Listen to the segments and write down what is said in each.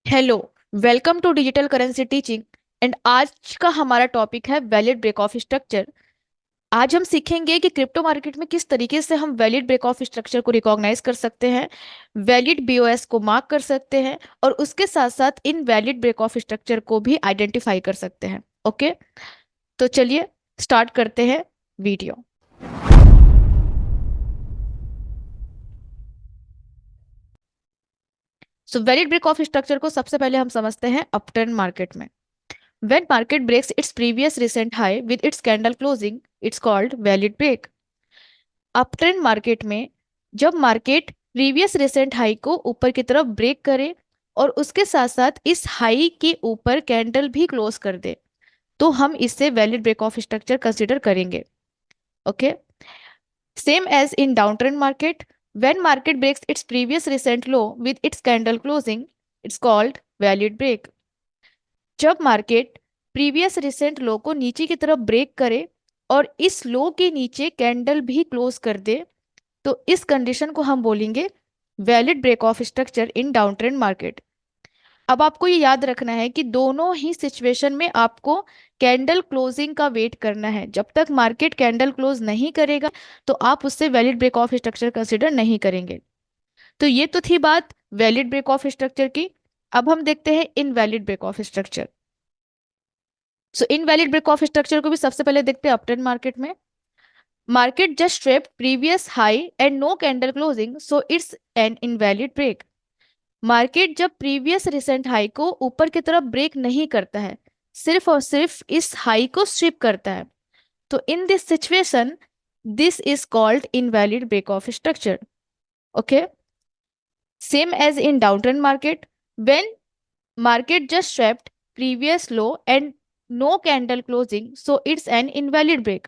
Hello. Welcome to digital currency teaching. And आज का हमारा टॉपिक है वैलिड ब्रेक ऑफ स्ट्रक्चर। आज हम सीखेंगे कि क्रिप्टो मार्केट में किस तरीके से हम वैलिड ब्रेक ऑफ स्ट्रक्चर को रिकॉग्नाइज कर सकते हैं, वैलिड बीओएस को मार्क कर सकते हैं, और उसके साथ साथ इन वैलिड ब्रेक ऑफ स्ट्रक्चर को भी आइडेंटिफाई कर सकते हैं। ओके, तो चलिए स्टार्ट करते हैं video. So valid break of structure को सबसे पहले हम समझते हैं अपटर्न मार्केट में। When market breaks its previous recent high with its candle closing, it's called valid break. Uptrend market में जब मार्केट प्रीवियस रिसेंट हाई को ऊपर की तरफ ब्रेक करे और उसके साथ साथ इस हाई के ऊपर कैंडल भी क्लोज कर दे, तो हम इससे valid break of structure consider करेंगे। Okay, same as in down trend market, when market breaks its previous recent low with its candle closing, it's called valid break. जब मार्केट प्रीवियस रिसेंट लो को नीचे की तरफ break करे और इस लो के नीचे कैंडल भी क्लोज कर दे, तो इस कंडीशन को हम बोलेंगे valid break of structure in down trend market. अब आपको ये याद रखना है कि दोनों ही सिचुएशन में आपको कैंडल क्लोजिंग का वेट करना है। जब तक मार्केट कैंडल क्लोज नहीं करेगा तो आप उससे valid break of structure consider नहीं करेंगे। तो ये तो थी बात वैलिड ब्रेक ऑफ स्ट्रक्चर की। अब हम देखते हैं invalid break of structure. So invalid break of structure को भी सबसे पहले देखते हैं अपट्रेंड मार्केट में। Market just swept previous high and no candle closing, so it's an invalid break. Market जब प्रीवियस रिसेंट हाई को ऊपर की तरफ ब्रेक नहीं करता है, सिर्फ और सिर्फ इस हाई को स्विप करता है, तो in this situation this is called invalid break of structure. Okay, same as in down trend market, when market just swept previous low and no candle closing, so it's an invalid break.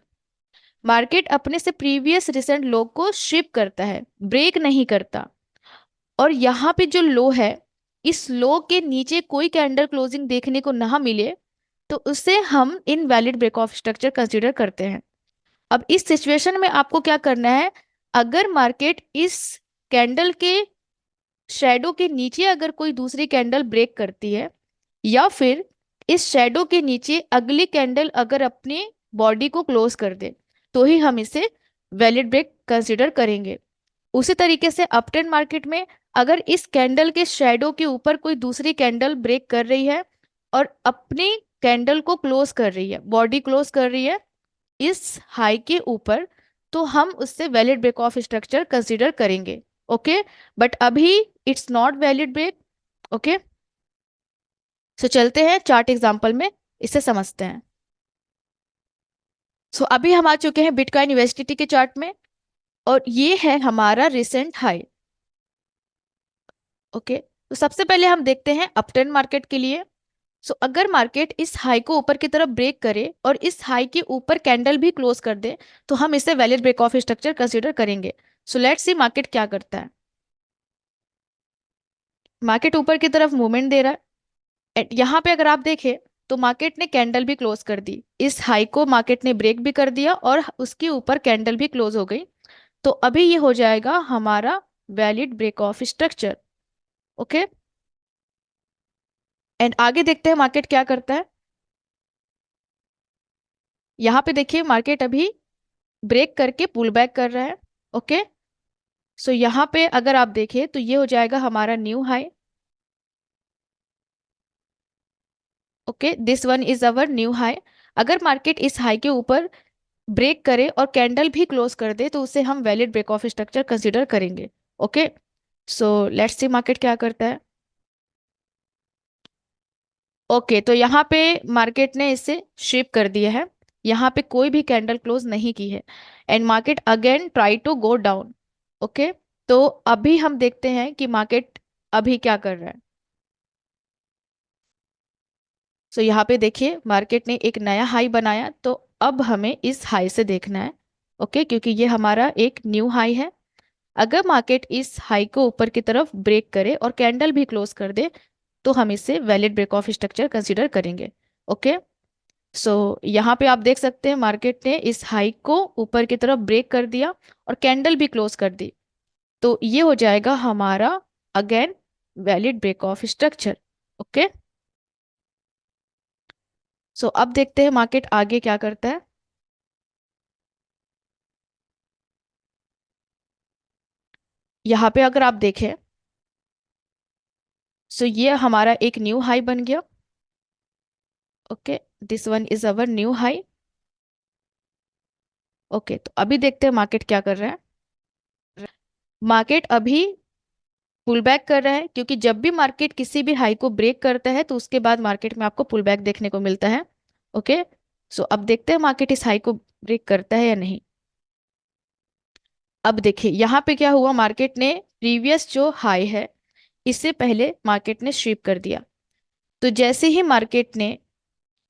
Market अपने से previous recent low को sweep करता है, break नहीं करता, और यहाँ पे जो लो है, इस लो के नीचे कोई कैंडल क्लोजिंग देखने को ना मिले, तो उसे हम invalid break of structure consider करते हैं। अब इस सिचुएशन में आपको क्या करना है, अगर मार्केट इस कैंडल के शेडो के नीचे अगर कोई दूसरी कैंडल ब्रेक करती है, या फिर इस शेडो के नीचे अगली कैंडल अगर अपनी बॉडी को क्लोज कर दे, तो ही हम इसे वैलिड ब्रेक कंसीडर करेंगे। उसी तरीके से अपट्रेंड मार्केट में अगर इस कैंडल के शेडो के ऊपर कोई दूसरी कैंडल ब्रेक कर रही है और अपनी कैंडल को क्लोज कर रही है, बॉडी क्लोज कर रही है इस हाई के ऊपर, तो हम उससे valid break of structure consider करेंगे। ओके, बट अभी it's not valid break. Okay, so चलते हैं चार्ट एग्जांपल में, इसे समझते हैं। सो अभी हम आ चुके हैं बिटकॉइन यूएसडीटी के चार्ट में, और ये है हमारा रिसेंट हाई। ओके, तो सबसे पहले हम देखते हैं अपट्रेंड मार्केट के लिए। सो अगर मार्केट इस हाई को ऊपर की तरफ ब्रेक करे और इस हाई के ऊपर कैंडल भी क्लोज कर दे, तो हम इसे valid break of structure consider करेंगे। सो लेट्स सी मार्केट क्या करता है। मार्केट ऊपर की तरफ मूवमेंट दे रहा है, यहाँ पे अगर आप देखें तो मार्केट ने कैंडल भी क्लोज कर दी, इस हाई को मार्केट ने ब्रेक भी कर दिया और उसके ऊपर कैंडल भी क्लोज हो गई, तो अभी ये हो जाएगा हमारा valid break of structure. Okay, and आगे देखते हैं मार्केट क्या करता है। यहाँ पे देखिए मार्केट अभी ब्रेक करके पुल बैक कर रहा है। ओके, सो यहाँ पे अगर आप देखें तो ये हो जाएगा हमारा new high. Okay, this one is our new high. अगर मार्केट इस हाई के ऊपर ब्रेक करे और कैंडल भी क्लोज कर दे, तो उसे हम valid break of structure consider करेंगे। Okay, so let's see market क्या करता है। ओके, तो यहाँ पे मार्केट ने इसे शिप कर दिया है, यहाँ पे कोई भी कैंडल क्लोज नहीं की है, and market again try to go down. Okay, तो अभी हम देखते हैं कि मार्केट अभी क्या कर रहा है। सो यहाँ पे देखिए मार्केट ने एक नया हाई बनाया, तो अब हमें इस हाई से देखना है। ओके, क्योंकि ये हमारा एक न्यू हाई है। अगर मार्केट इस हाई को ऊपर की तरफ ब्रेक करे और कैंडल भी क्लोज कर दे, तो हम इसे valid break of structure consider करेंगे। ओके, सो यहाँ पे आप देख सकते हैं मार्केट ने इस हाई को ऊपर की तरफ ब्रेक कर दिया और कैंडल भी क्लोज कर दी, तो ये हो जाएगा हमारा again valid break of structure. Okay, so अब देखते हैं मार्केट आगे क्या करता है। यहाँ पे अगर आप देखें, सो ये हमारा एक न्यू हाई बन गया। Okay, this one is our new high. Okay, तो अभी देखते हैं मार्केट क्या कर रहा है। मार्केट अभी पुल बैक कर रहा है, क्योंकि जब भी मार्केट किसी भी हाई को ब्रेक करता है तो उसके बाद मार्केट में आपको पुल बैक देखने को मिलता है। ओके, सो अब देखते हैं मार्केट इस हाई को ब्रेक करता है या नहीं। अब देखिए यहाँ पे क्या हुआ, मार्केट ने प्रीवियस जो हाई है इससे पहले मार्केट ने स्वीप कर दिया। तो जैसे ही मार्केट ने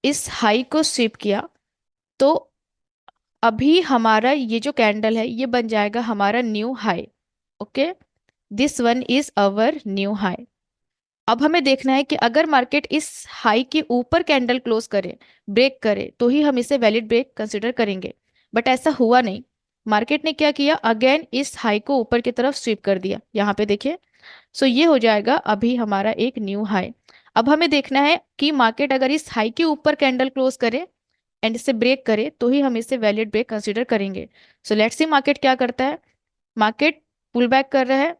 इस हाई को स्वीप किया, तो अभी हमारा ये जो कैंडल है ये बन जाएगा हमारा new high. Okay, this one is our new high. अब हमें देखना है कि अगर मार्केट इस हाई के ऊपर कैंडल क्लोज करे, ब्रेक करे, तो ही हम इसे वैलिड ब्रेक कंसिडर करेंगे। बट ऐसा हुआ नहीं। मार्केट ने क्या किया, अगेन इस हाई को ऊपर की तरफ स्वीप कर दिया, यहाँ पे देखिए। सो ये हो जाएगा अभी हमारा एक न्यू हाई। अब हमें देखना है कि मार्केट अगर इस हाई के ऊपर कैंडल क्लोज करे एंड इसे ब्रेक करे, तो ही हम इसे वैलिड ब्रेक कंसिडर करेंगे। सो लेट्स सी मार्केट क्या करता है। मार्केट पुल बैक कर रहा है।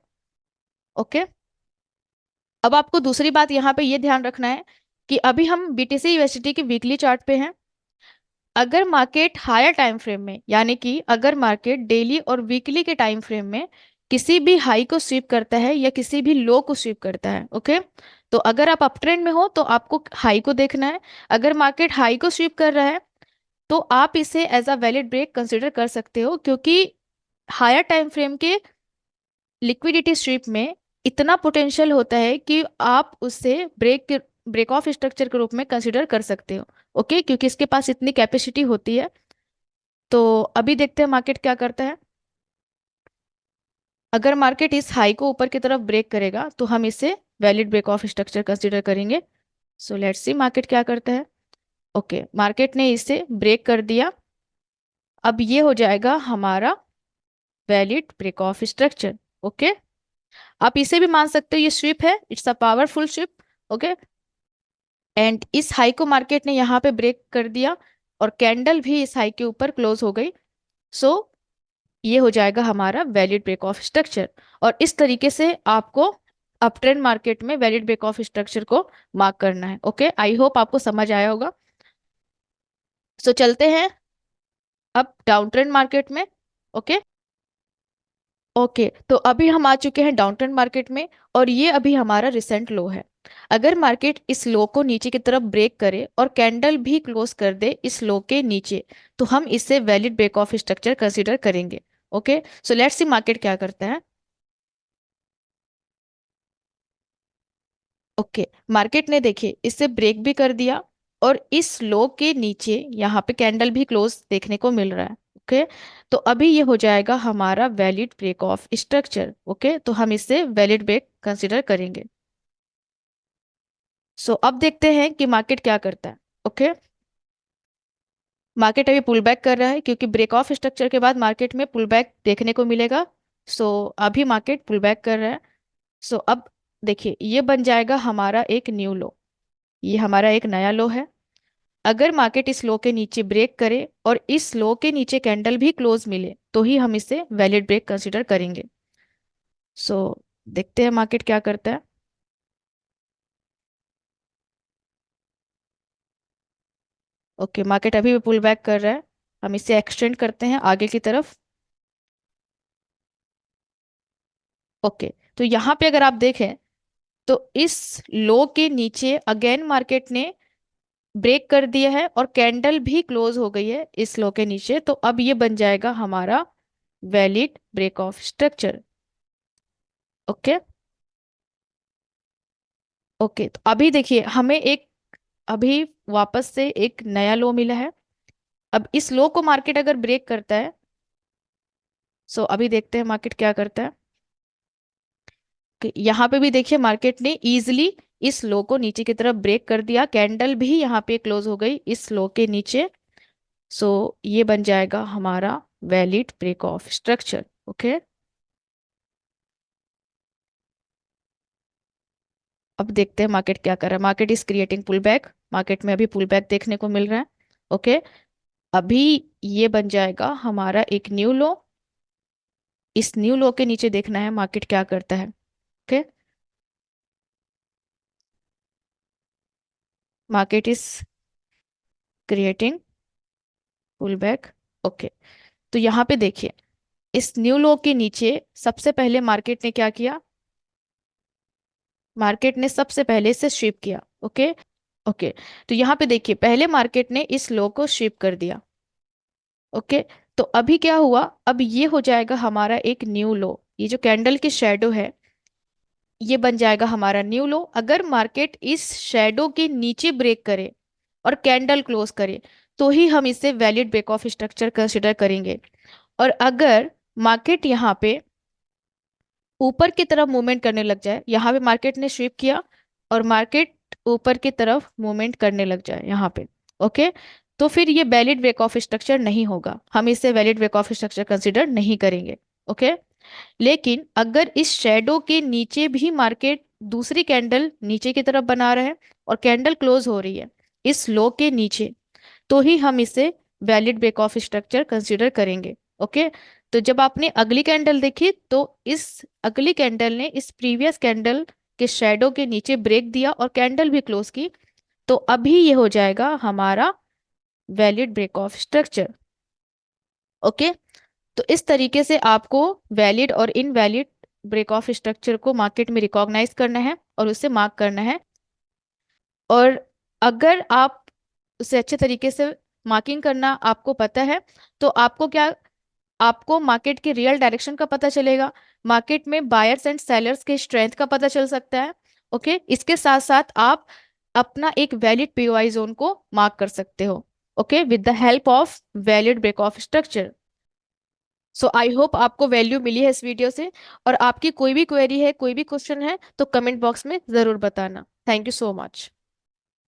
ओके, अब आपको दूसरी बात यहाँ पे ये ध्यान रखना है कि अभी हम बीटीसी यूएसडी के वीकली चार्ट पे हैं। अगर मार्केट हायर टाइम फ्रेम में, यानी कि अगर मार्केट डेली और वीकली के टाइम फ्रेम में किसी भी हाई को स्वीप करता है या किसी भी लो को स्वीप करता है, ओके, तो अगर आप अप ट्रेंड में हो तो आपको हाई को देखना है। अगर मार्केट हाई को स्वीप कर रहा है तो आप इसे as a valid break consider कर सकते हो, क्योंकि हायर टाइम फ्रेम के लिक्विडिटी स्वीप में इतना पोटेंशियल होता है कि आप उसे ब्रेक ऑफ स्ट्रक्चर के रूप में कंसिडर कर सकते हो। ओके, क्योंकि इसके पास इतनी कैपेसिटी होती है। तो अभी देखते हैं मार्केट क्या करता है। अगर मार्केट इस हाई को ऊपर की तरफ ब्रेक करेगा तो हम इसे valid break of structure consider करेंगे। सो लेट्स सी मार्केट क्या करता है। ओके, मार्केट ने इसे ब्रेक कर दिया। अब ये हो जाएगा हमारा valid break of structure. Okay, आप इसे भी मान सकते हो ये स्विप है, it's a powerful sweep. Okay, and इस हाई को मार्केट ने यहाँ पे ब्रेक कर दिया और कैंडल भी इस हाई के ऊपर क्लोज हो गई। सो ये हो जाएगा हमारा वैलिड ब्रेक ऑफ स्ट्रक्चर। और इस तरीके से आपको अप ट्रेंड मार्केट में वैलिड ब्रेक ऑफ स्ट्रक्चर को मार्क करना है। ओके, आई होप आपको समझ आया होगा। सो चलते हैं अब डाउन ट्रेंड मार्केट में। ओके, ओके, तो अभी हम आ चुके हैं डाउन ट्रेंड मार्केट में और ये अभी हमारा रिसेंट लो है। अगर मार्केट इस लो को नीचे की तरफ ब्रेक करे और कैंडल भी क्लोज कर दे इस लो के नीचे, तो हम इसे valid break of structure consider करेंगे। Okay, so let's see market क्या करता है। ओके, मार्केट ने देखिए इससे ब्रेक भी कर दिया और इस लो के नीचे यहाँ पे कैंडल भी क्लोज देखने को मिल रहा है। ओके, तो अभी ये हो जाएगा हमारा valid break of structure. Okay, तो हम इसे वैलिड ब्रेक कंसिडर करेंगे। सो अब देखते हैं कि मार्केट क्या करता है। ओके, मार्केट अभी पुल बैक कर रहा है, क्योंकि ब्रेक ऑफ स्ट्रक्चर के बाद मार्केट में पुल बैक देखने को मिलेगा। सो अभी मार्केट पुल बैक कर रहा है। सो अब देखिए ये बन जाएगा हमारा एक न्यू लो, ये हमारा एक नया लो है। अगर मार्केट इस लो के नीचे ब्रेक करे और इस लो के नीचे कैंडल भी क्लोज मिले, तो ही हम इसे वैलिड ब्रेक कंसिडर करेंगे। सो देखते हैं मार्केट क्या करता है। ओके, मार्केट अभी भी पुल बैक कर रहा है। हम इसे एक्सटेंड करते हैं आगे की तरफ। ओके, तो यहाँ पे अगर आप देखें तो इस लो के नीचे अगेन मार्केट ने ब्रेक कर दिया है और कैंडल भी क्लोज हो गई है इस लो के नीचे, तो अब ये बन जाएगा हमारा valid break of structure. Okay, okay, तो अभी देखिए हमें एक अभी वापस से एक नया लो मिला है। अब इस लो को मार्केट अगर ब्रेक करता है, सो अभी देखते हैं मार्केट क्या करता है। कि यहाँ पे भी देखिए मार्केट ने इजीली इस लो को नीचे की तरफ ब्रेक कर दिया, कैंडल भी यहाँ पे क्लोज हो गई इस लो के नीचे। सो ये बन जाएगा हमारा valid break of structure. Okay, अब देखते हैं मार्केट क्या कर रहा है। Market is creating pull back, market में अभी पुल बैक देखने को मिल रहा है। ओके, अभी ये बन जाएगा हमारा एक न्यू लो। इस न्यू लो के नीचे देखना है मार्केट क्या करता है। Okay, market is creating pull back. Okay, तो यहाँ पे देखिए, इस न्यू लो के नीचे सबसे पहले मार्केट ने क्या किया, मार्केट ने सबसे पहले इसे स्वीप किया। ओके, ओके, तो यहाँ पे देखिए पहले मार्केट ने इस लो को स्वीप कर दिया। ओके, तो अभी क्या हुआ, अब ये हो जाएगा हमारा एक न्यू लो। ये जो कैंडल की शेडो है, ये बन जाएगा हमारा न्यू लो। अगर मार्केट इस शेडो के नीचे ब्रेक करे और कैंडल क्लोज करे, तो ही हम इसे valid break of structure consider करेंगे। और अगर मार्केट यहाँ पे ऊपर की तरफ मूवमेंट करने लग जाए, यहाँ पे मार्केट ने स्वीप किया और मार्केट ऊपर की तरफ मूवमेंट करने लग जाए यहाँ पे, ओके, तो फिर ये वैलिड ब्रेक ऑफ स्ट्रक्चर नहीं होगा, हम इसे valid break of structure consider नहीं करेंगे। ओके, लेकिन अगर इस शेडो के नीचे भी मार्केट दूसरी कैंडल नीचे की तरफ बना रहा है और कैंडल क्लोज हो रही है इस लो के नीचे, तो ही हम इसे valid break of structure consider करेंगे। ओके, तो जब आपने अगली कैंडल देखी तो इस अगली कैंडल ने इस प्रीवियस कैंडल के शेडो के नीचे ब्रेक दिया और कैंडल भी क्लोज की, तो अभी ये हो जाएगा हमारा valid break of structure. Okay, तो इस तरीके से आपको वैलिड और इनवैलिड ब्रेक ऑफ स्ट्रक्चर को मार्केट में रिकॉग्नाइज करना है और उसे मार्क करना है। और अगर आप उसे अच्छे तरीके से मार्किंग करना आपको पता है, तो आपको क्या, आपको मार्केट की रियल डायरेक्शन का पता चलेगा, मार्केट में बायर्स एंड सेलर्स के स्ट्रेंथ का पता चल सकता है। ओके, इसके साथ साथ आप अपना एक वैलिड पीओआई जोन को मार्क कर सकते हो, okay, with the help of valid break of structure. So I hope आपको वैल्यू मिली है इस वीडियो से। और आपकी कोई भी क्वेरी है, कोई भी क्वेश्चन है, तो कमेंट बॉक्स में जरूर बताना। Thank you so much.